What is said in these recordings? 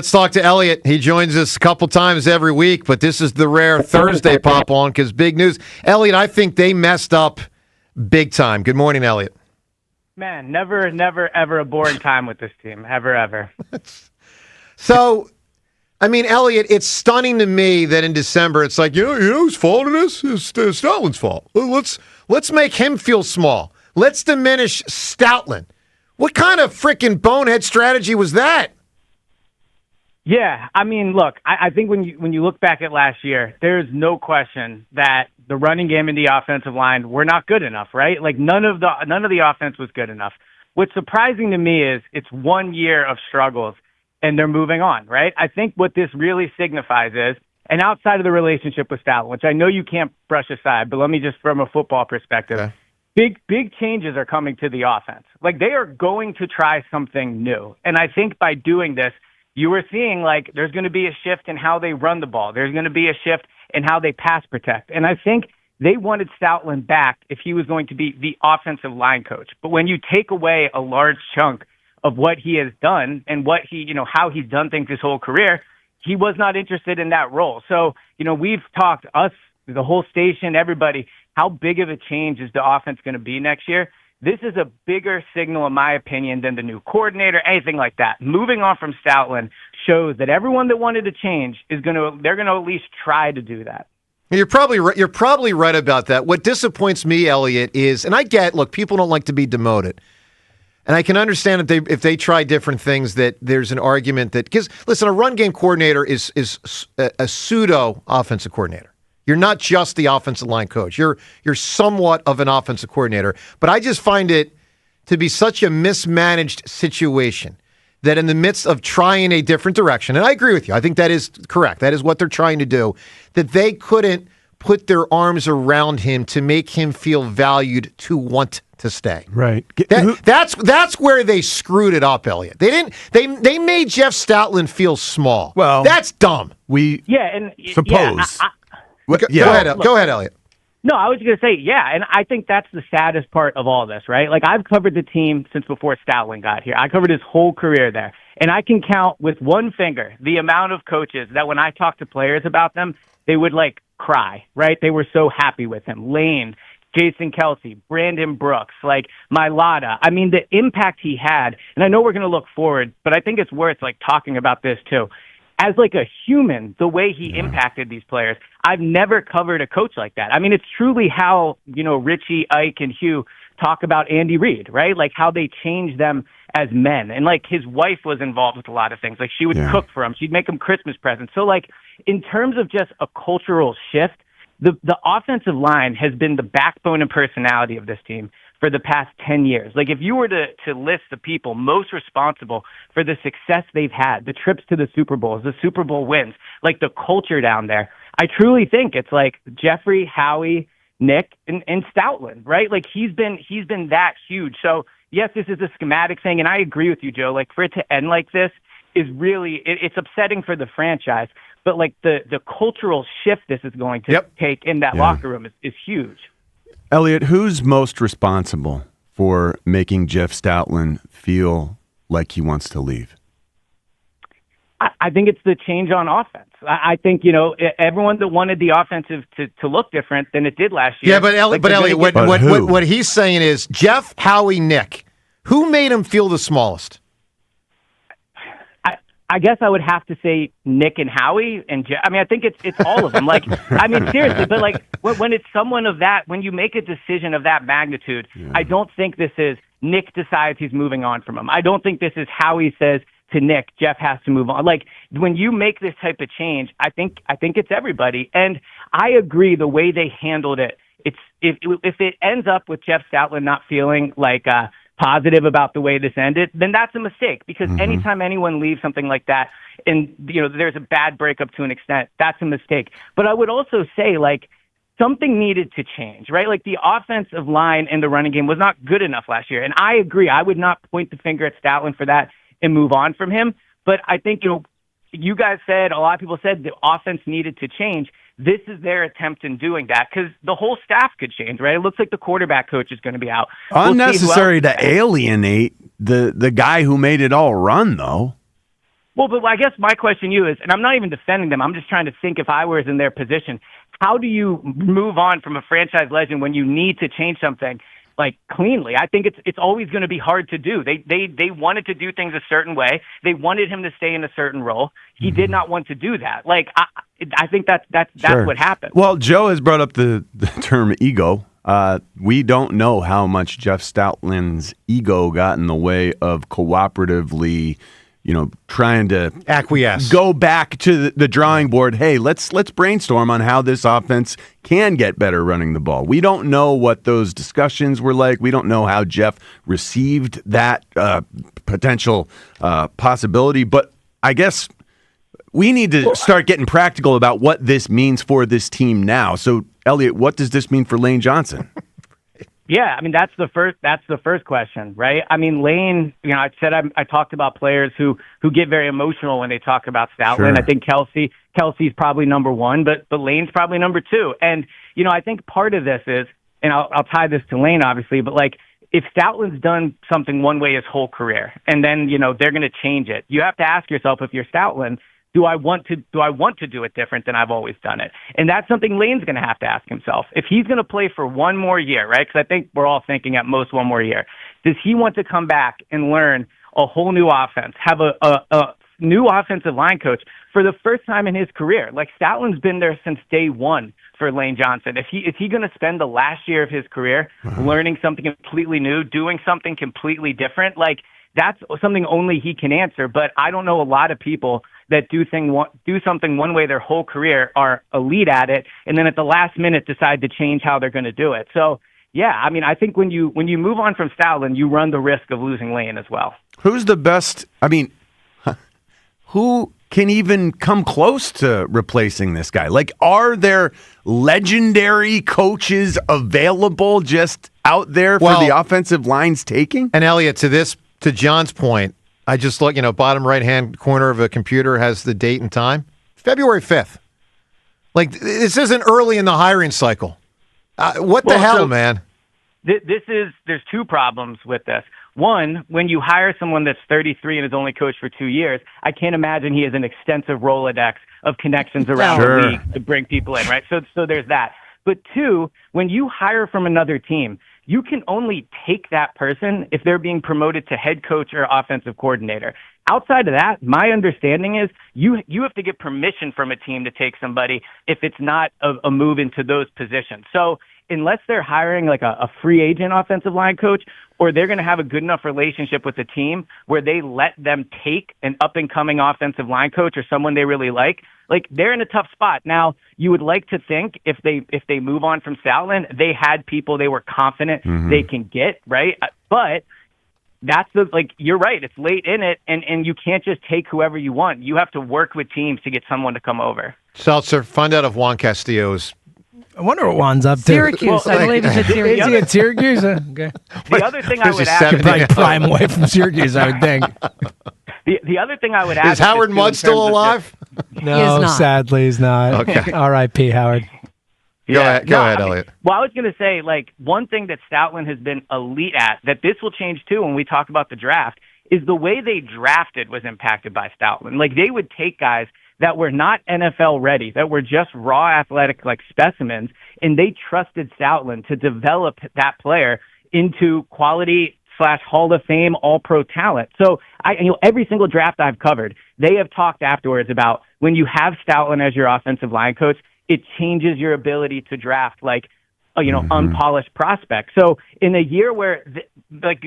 Let's talk to Elliot. He joins us a couple times every week, but this is the rare Thursday pop-on because big news. Elliot, I think they messed up big time. Good morning, Elliot. Man, never, ever a boring time with this team. Ever. So, I mean, Elliot, it's stunning to me that in December it's like, you know whose fault it is? It's Stoutland's fault. Let's make him feel small. Let's diminish Stoutland. What kind of freaking bonehead strategy was that? Yeah, I mean, look, I think when you look back at last year, there's no question that the running game and the offensive line were not good enough, right? Like none of the offense was good enough. What's surprising to me is it's 1 year of struggles and they're moving on, right? I think what this really signifies is, and outside of the relationship with Stoutland, which I know you can't brush aside, but let me just from a football perspective, okay. Big changes are coming to the offense. Like they are going to try something new. And I think by doing this, you were seeing like there's going to be a shift in how they run the ball. There's going to be a shift in how they pass protect. And I think they wanted Stoutland back if he was going to be the offensive line coach. But when you take away a large chunk of what he has done and what how he's done things his whole career, he was not interested in that role. So, we've talked, us, the whole station, everybody, how big of a change is the offense going to be next year? This is a bigger signal, in my opinion, than the new coordinator, anything like that. Moving on from Stoutland shows that everyone that wanted to change they're going to at least try to do that. You're probably right about that. What disappoints me, Elliot, is, and I get, look, people don't like to be demoted. And I can understand if they try different things that there's an argument that, because listen, a run game coordinator is a pseudo offensive coordinator. You're not just the offensive line coach. You're somewhat of an offensive coordinator. But I just find it to be such a mismanaged situation that in the midst of trying a different direction, and I agree with you, I think that is correct. That is what they're trying to do, that they couldn't put their arms around him to make him feel valued to want to stay. Right. That's where they screwed it up, Elliot. They made Jeff Stoutland feel small. Well, that's dumb. Suppose. Go ahead, Elliot. No, I was going to say, and I think that's the saddest part of all this, right? Like, I've covered the team since before Stoutland got here. I covered his whole career there. And I can count with one finger the amount of coaches that when I talk to players about them, they would, cry, right? They were so happy with him. Lane, Jason Kelsey, Brandon Brooks, Mailata. I mean, the impact he had, and I know we're going to look forward, but I think it's worth, talking about this, too. As a human, the way he impacted these players, I've never covered a coach like that. I mean, it's truly how, Richie, Ike, and Hugh talk about Andy Reid, right? Like how they changed them as men. And his wife was involved with a lot of things. She would cook for him. She'd make him Christmas presents. So in terms of just a cultural shift, the offensive line has been the backbone and personality of this team for the past 10 years. If you were to list the people most responsible for the success they've had, the trips to the Super Bowls, the Super Bowl wins, the culture down there, I truly think it's Jeffrey, Howie, Nick, and Stoutland, right? He's been that huge. So yes, this is a schematic thing, and I agree with you, Joe. For it to end like this is really, it's upsetting for the franchise, but the cultural shift this is going to take in that locker room is huge. Elliot, who's most responsible for making Jeff Stoutland feel like he wants to leave? I think it's the change on offense. I think, everyone that wanted the offensive to look different than it did last year. Yeah, but Elliot, what he's saying is Jeff, Howie, Nick, who made him feel the smallest? I guess I would have to say Nick and Howie and Jeff. I mean, I think it's all of them. Seriously, but when it's someone of that, when you make a decision of that magnitude, I don't think this is Nick decides he's moving on from him. I don't think this is Howie says to Nick, Jeff has to move on. When you make this type of change, I think it's everybody. And I agree the way they handled it. If it ends up with Jeff Stoutland not feeling positive about the way this ended, then that's a mistake because anytime anyone leaves something like that and, there's a bad breakup to an extent, that's a mistake. But I would also say, something needed to change, right? The offensive line and the running game was not good enough last year. And I agree. I would not point the finger at Stoutland for that and move on from him. But I think, you guys said, a lot of people said the offense needed to change. This is their attempt in doing that because the whole staff could change, right? It looks like the quarterback coach is going to be out. Unnecessary to alienate the guy who made it all run, though. Well, but I guess my question to you is, and I'm not even defending them, I'm just trying to think if I was in their position, how do you move on from a franchise legend when you need to change something like cleanly? I think it's always going to be hard to do. They wanted to do things a certain way. They wanted him to stay in a certain role. He did not want to do that. Like I think that's Sure. what happened. Well, Joe has brought up the term ego. We don't know how much Jeff Stoutland's ego got in the way of cooperatively, trying to acquiesce, go back to the drawing board. Hey, let's brainstorm on how this offense can get better running the ball. We don't know what those discussions were like. We don't know how Jeff received that potential possibility. But I guess we need to start getting practical about what this means for this team now. So, Elliot, what does this mean for Lane Johnson? Yeah, I mean that's the first question, right? I mean Lane, I talked about players who get very emotional when they talk about Stoutland. Sure. I think Kelsey's probably number one, but Lane's probably number two. And I think part of this is, and I'll tie this to Lane obviously, but like if Stoutland's done something one way his whole career, and then they're going to change it, you have to ask yourself, if you're Stoutland, do I want to do it different than I've always done it? And that's something Lane's going to have to ask himself. If he's going to play for one more year, right? Because I think we're all thinking at most one more year. Does he want to come back and learn a whole new offense, have a new offensive line coach for the first time in his career? Like Stoutland's been there since day one for Lane Johnson. Is he going to spend the last year of his career learning something completely new, doing something completely different? Like that's something only he can answer. But I don't know a lot of people that do something one way their whole career, are elite at it, and then at the last minute decide to change how they're going to do it. So, yeah, I mean, I think when you move on from Stoutland, you run the risk of losing Lane as well. Who's the best? I mean, who can even come close to replacing this guy? Like, are there legendary coaches available just out there for the offensive line's taking? And Elliot, to John's point, I just look, bottom right-hand corner of a computer has the date and time. February 5th. Like, this isn't early in the hiring cycle. What the hell, man? There's two problems with this. One, when you hire someone that's 33 and has only coached for 2 years, I can't imagine he has an extensive Rolodex of connections around the league to bring people in, right? So there's that. But two, when you hire from another team, you can only take that person if they're being promoted to head coach or offensive coordinator. Outside of that, my understanding is you have to get permission from a team to take somebody if it's not a move into those positions. So unless they're hiring like a free agent offensive line coach, or they're going to have a good enough relationship with the team where they let them take an up-and-coming offensive line coach or someone they really like they're in a tough spot. Now, you would like to think if they move on from Stoutland, they had people they were confident they can get, right? But that's you're right. It's late in it, and you can't just take whoever you want. You have to work with teams to get someone to come over. Seltzer, find out if Juan Castillo's. I wonder what Juan's up to. Syracuse, I believe he's at Syracuse. Is he at Syracuse? Okay. The other thing I would ask, Could probably pry him away from Syracuse, I would think. The other thing I would ask is Howard Mudd still alive? No, sadly he's not. Okay. R.I.P. Howard. Go ahead, Elliot. Well, I was going to say, one thing that Stoutland has been elite at, that this will change too when we talk about the draft, is the way they drafted was impacted by Stoutland. They would take guys that were not NFL ready, that were just raw athletic specimens, and they trusted Stoutland to develop that player into quality / Hall of Fame All-Pro talent. So every single draft I've covered, they have talked afterwards about when you have Stoutland as your offensive line coach, it changes your ability to draft unpolished prospects. So in a year where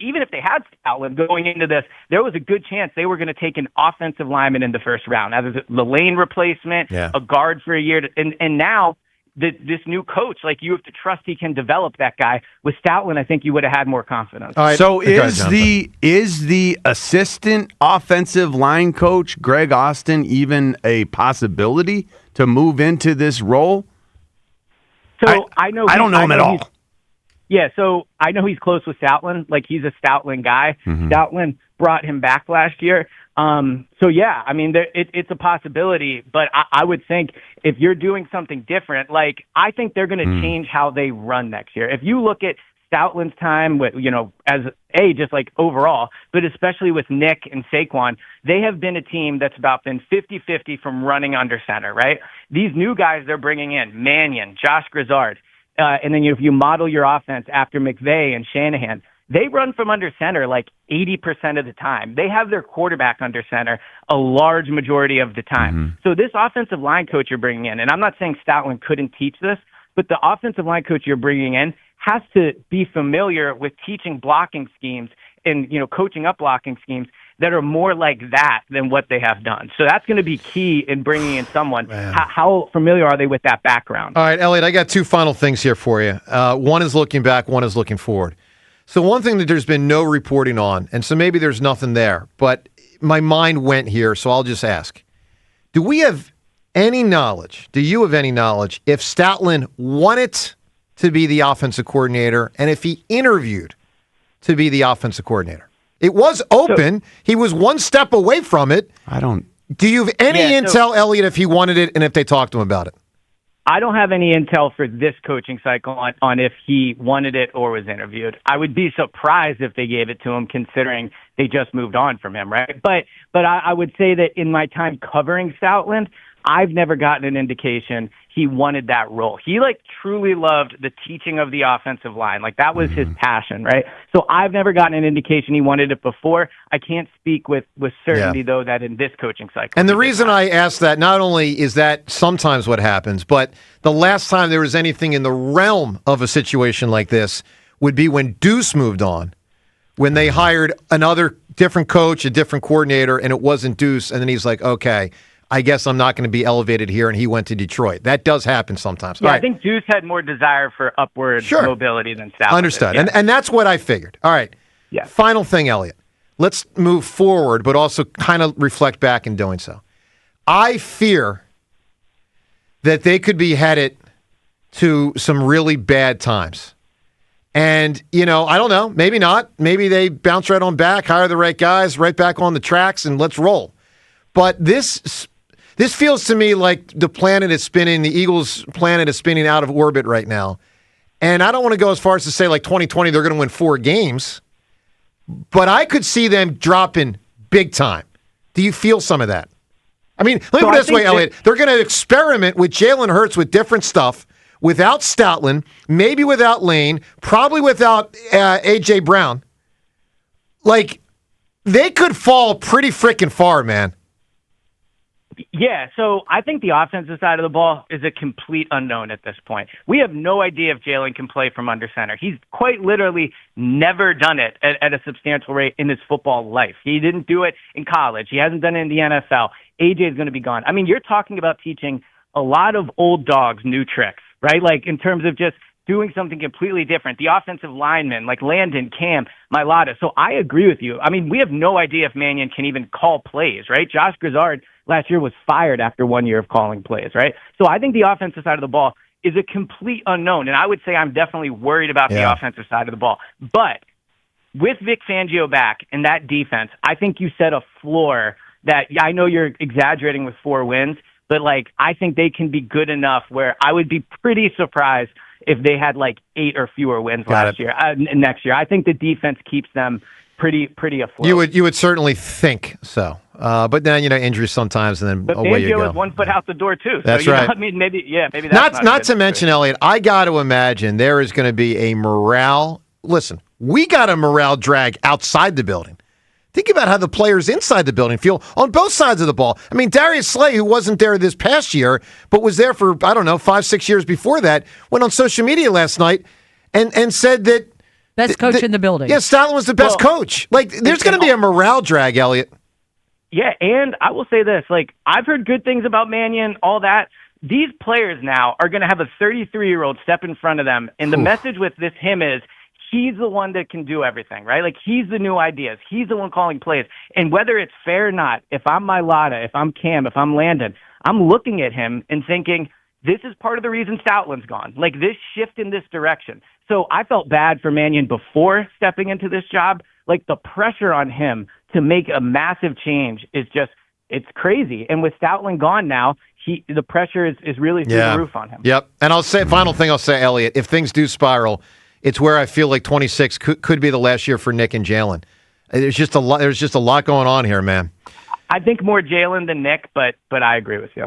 even if they had Stoutland going into this, there was a good chance they were going to take an offensive lineman in the first round, as the Lane replacement, a guard for a year, and now this new coach, you have to trust he can develop that guy. With Stoutland, I think you would have had more confidence. All right. So is the assistant offensive line coach, Greg Austin, even a possibility to move into this role? So I don't know him at all. Yeah, so I know he's close with Stoutland. He's a Stoutland guy. Stoutland brought him back last year. So yeah, I mean, it's a possibility, but I would think if you're doing something different, I think they're going to change how they run next year. If you look at Stoutland's time, with, as just like overall, but especially with Nick and Saquon, they have been a team that's about been 50-50 from running under center, right? These new guys they're bringing in, Mannion, Josh Grizzard, and then if you model your offense after McVay and Shanahan, they run from under center like 80% of the time. They have their quarterback under center a large majority of the time. Mm-hmm. So this offensive line coach you're bringing in, and I'm not saying Stoutland couldn't teach this, but the offensive line coach you're bringing in has to be familiar with teaching blocking schemes and, coaching up blocking schemes that are more like that than what they have done. So that's going to be key in bringing in someone. How familiar are they with that background? All right, Elliot, I got two final things here for you. One is looking back, one is looking forward. So one thing that there's been no reporting on, and so maybe there's nothing there, but my mind went here, so I'll just ask. Do you have any knowledge, if Stoutland wanted to be the offensive coordinator and if he interviewed to be the offensive coordinator? It was open. He was one step away from it. Do you have any intel, Elliot, if he wanted it and if they talked to him about it? I don't have any intel for this coaching cycle on if he wanted it or was interviewed. I would be surprised if they gave it to him, considering they just moved on from him, right? But I would say that in my time covering Stoutland, I've never gotten an indication he wanted that role. He truly loved the teaching of the offensive line. That was his passion, right? So I've never gotten an indication he wanted it before. I can't speak with certainty, though, that in this coaching cycle. And the reason I ask that, not only is that sometimes what happens, but the last time there was anything in the realm of a situation like this would be when Deuce moved on, when they hired another different coach, a different coordinator, and it wasn't Deuce, and then he's like, okay, I guess I'm not going to be elevated here, and he went to Detroit. That does happen sometimes. Yeah, right. I think Deuce had more desire for upward mobility than Stoutland. Understood. Yeah. And that's what I figured. All right. Yeah. Final thing, Elliot. Let's move forward, but also kind of reflect back in doing so. I fear that they could be headed to some really bad times. And, I don't know. Maybe not. Maybe they bounce right on back, hire the right guys, right back on the tracks, and let's roll. But this feels to me like the planet is spinning, the Eagles' planet is spinning out of orbit right now. And I don't want to go as far as to say 2020 they're going to win 4 games, but I could see them dropping big time. Do you feel some of that? I mean, let me put it this way, Elliot. They're going to experiment with Jalen Hurts with different stuff, without Stoutland, maybe without Lane, probably without A.J. Brown. They could fall pretty freaking far, man. Yeah, so I think the offensive side of the ball is a complete unknown at this point. We have no idea if Jalen can play from under center. He's quite literally never done it at a substantial rate in his football life. He didn't do it in college. He hasn't done it in the NFL. AJ is going to be gone. I mean, you're talking about teaching a lot of old dogs new tricks, right? In terms of just doing something completely different. The offensive linemen, like Landon, Cam, Mailata. So I agree with you. I mean, we have no idea if Mannion can even call plays, right? Josh Grizzard last year was fired after 1 year of calling plays, right? So I think the offensive side of the ball is a complete unknown, and I would say I'm definitely worried about the offensive side of the ball. But with Vic Fangio back and that defense, I think you set a floor that, I know you're exaggerating with 4 wins, but I think they can be good enough where I would be pretty surprised if they had 8 or fewer wins next year. I think the defense keeps them pretty afloat. You would certainly think so. But then injuries sometimes, and then but away you go. Fangio is 1 foot out the door too. That's so, right. I mean, maybe that's not to mention, Elliot. I got to imagine there is going to be a morale. Listen, we got a morale drag outside the building. Think about how the players inside the building feel on both sides of the ball. I mean, Darius Slay, who wasn't there this past year, but was there for, 5-6 years before that, went on social media last night and said that best coach in the building. Yeah, Stoutland was the best coach. There's going to be a morale drag, Elliot. Yeah, and I will say this, I've heard good things about Mannion, all that. These players now are going to have a 33-year-old step in front of them, and the message with him is, he's the one that can do everything, right? He's the new ideas. He's the one calling plays. And whether it's fair or not, if I'm Mailata, if I'm Cam, if I'm Landon, I'm looking at him and thinking, this is part of the reason Stoutland's gone. This shift in this direction. So I felt bad for Mannion before stepping into this job. The pressure on him to make a massive change is just, it's crazy. And with Stoutland gone now, the pressure is really through the roof on him. Yep. And final thing I'll say, Elliot, if things do spiral, it's where I feel like 26 could be the last year for Nick and Jalen. There's just a lot going on here, man. I think more Jalen than Nick, but I agree with you.